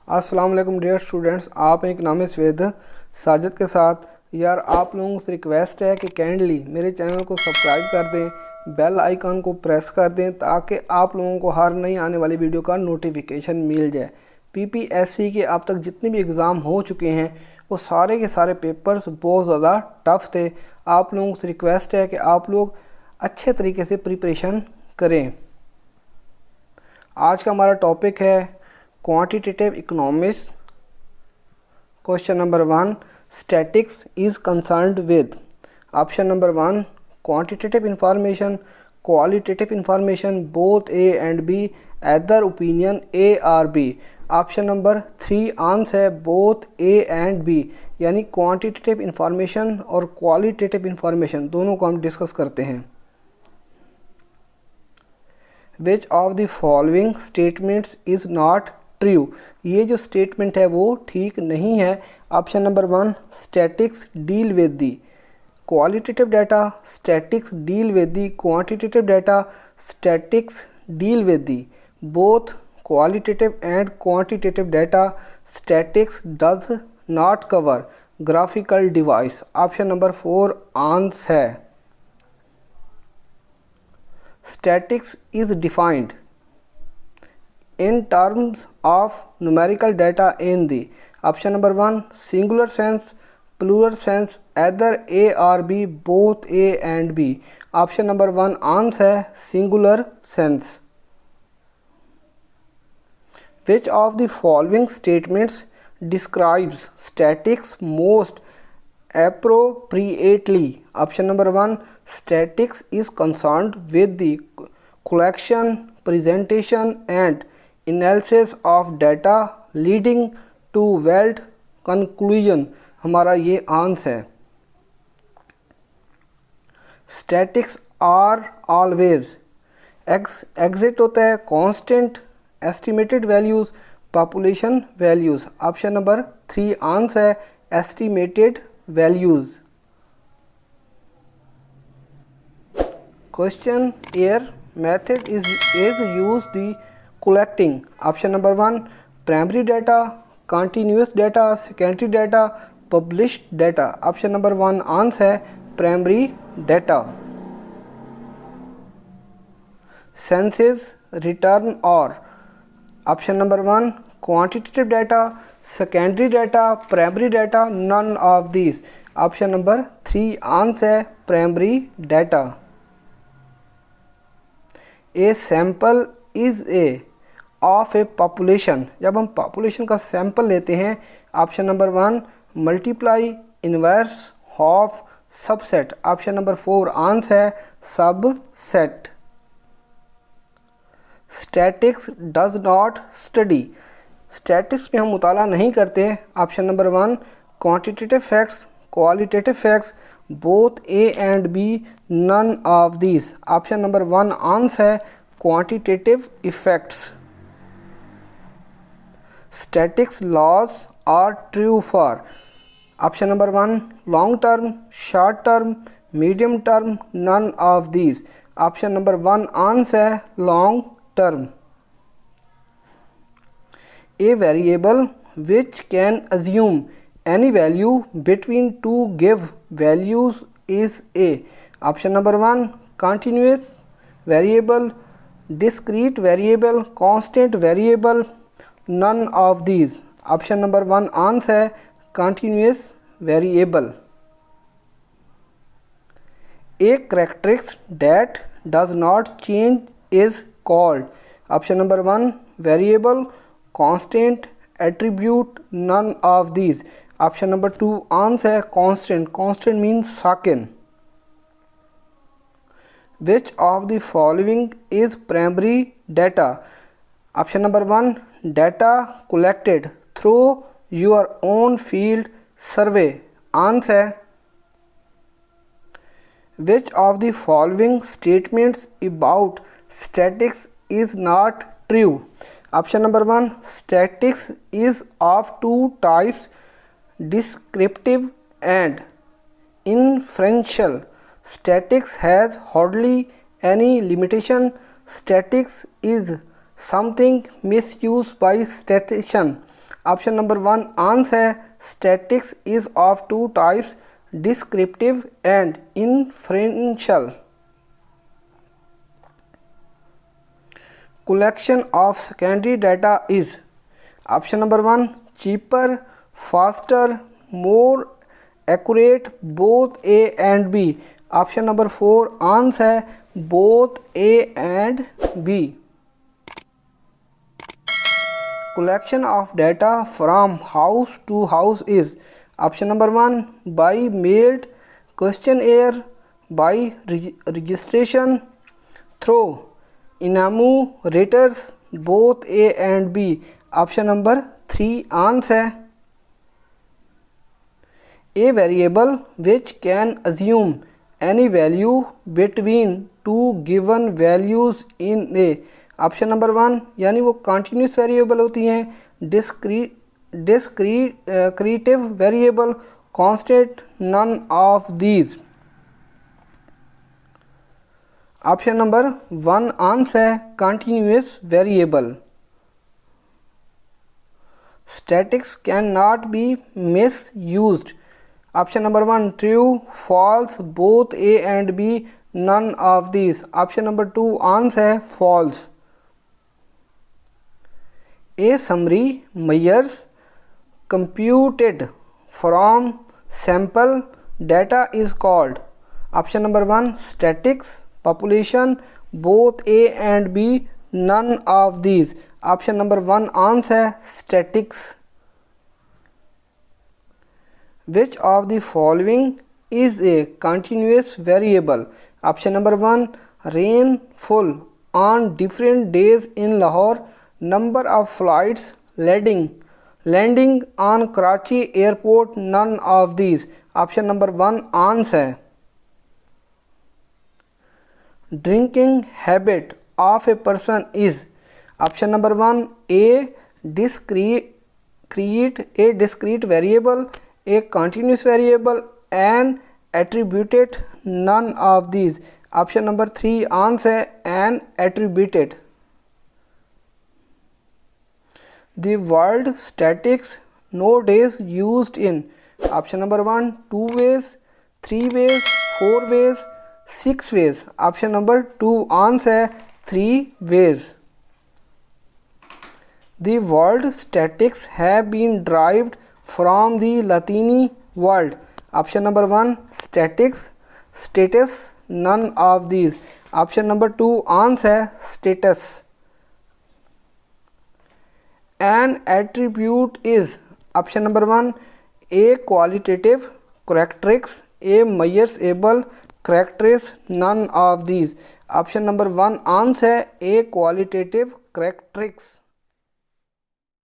अस्सलाम वालेकुम dear students, आप एक नाम स्वेद साजिद के साथ। यार आप लोगों से रिक्वेस्ट है कि काइंडली मेरे चैनल को सब्सक्राइब कर दें, बेल आइकन को प्रेस कर दें ताकि आप लोगों को हर नई आने वाली वीडियो का नोटिफिकेशन मिल जाए। पीपीएससी के अब तक जितने भी एग्ज़ाम हो चुके हैं वो सारे के सारे पेपर्स बहुत ज़्यादा टफ़ थे। आप लोगों से रिक्वेस्ट है कि आप लोग अच्छे तरीके से प्रिपरेशन करें। आज का हमारा टॉपिक है quantitative economics. Question number 1, statics is concerned with. Option number 1 quantitative information, qualitative information, both A and B, either opinion A or B. Option number 3 answer है बोथ ए एंड बी, यानी quantitative information और qualitative information दोनों को हम discuss करते हैं। Which of the following statements is not true. ये जो स्टेटमेंट है वो ठीक नहीं है। Option number 1 statics deal with the qualitative data, statics deal with the quantitative data, statics deal with the both qualitative and quantitative data, statics does not cover graphical device. Option number 4 answer है। Statics is defined in terms of numerical data in the option number 1 singular sense, plural sense, either A or B, both A and B। option number 1 answer है singular sense। Which of the following statements describes statics most appropriately? option number 1 statics is concerned with the collection, presentation and analysis of data leading to valid conclusion। हमारा ये answer है। statics are always exit होता है constant, estimated values, population values। Option number 3 answer है estimated values। Question air method is used the collecting। option number 1 primary data, continuous data, secondary data, published data। option number 1 answer है primary data। census return or option number 1 quantitative data, secondary data, primary data, none of these। option number 3 answer है primary data। A sample is a of a population. जब हम population का sample लेते हैं option number 1 multiply, inverse, half, subset. Option number 4 answer है subset. Statistics does not study. Statistics में हम मुताला नहीं करते। Option number 1 quantitative facts, qualitative facts, both A and B, none of this. Option number 1 answer है quantitative effects. Statistics laws are true for option number 1 long term, short term, medium term, none of this. Option number 1 answer है long term. A variable which can assume any value between two give values is a। option number 1 continuous variable, discrete variable, constant variable, none of these। option number 1 answer है continuous variable। a characteristic that does not change is called option number 1 variable, constant, attribute, none of these। Option number 2 answer है constant. Constant means साकिन। Which of the following is primary data. Option number 1 data collected through your own field survey. Answer है which of the following statements about statistics is not true. Option number 1 statistics is of 2 types, descriptive and inferential। statics has hardly any limitation। statics is something misused by statistician। Option number 1 answer है statistics is of two types, descriptive and inferential. collection of secondary data is option number 1 cheaper, faster, more accurate, both A and B। option number 4 answer है both A and B। collection of data from house to house is option number 1 by mailed, questionnaire, by registration, through enumerators, both A and B। option number 3 answer है a variable which can assume any value between two given values in a। Option number 1 यानी वो continuous variable होती हैं, discrete variable, constant, none of these. Option number 1 answer है continuous variable. Statistics can not be misused. Option number 1 true, false, both A and B, none of this. Option number 2 answer है false. A summary measures computed from sample data is called. Option number 1 statistics, population, both A and B, none of these। option number 1 answer है statics। which of the following is a continuous variable? option number 1 rainfall on different days in Lahore, number of flights landing on Karachi airport, none of these। option number 1 answer है drinking habit of a person is। option number 1 a discrete variable, a continuous variable, an attributed, none of these। option number 3 answer an attributed। the word statics nowadays used in option number 1 2 ways, 3 ways, 4 ways, 6 ways। option number 2 answer है 3 ways। the word statics have been derived from the Latin word। option number 1 statics, status, none of these। option number 2 answer है status। an attribute is option number 1 a qualitative characteristics, a measurable characteristics, none of these। option number 1 answer है a qualitative characteristics।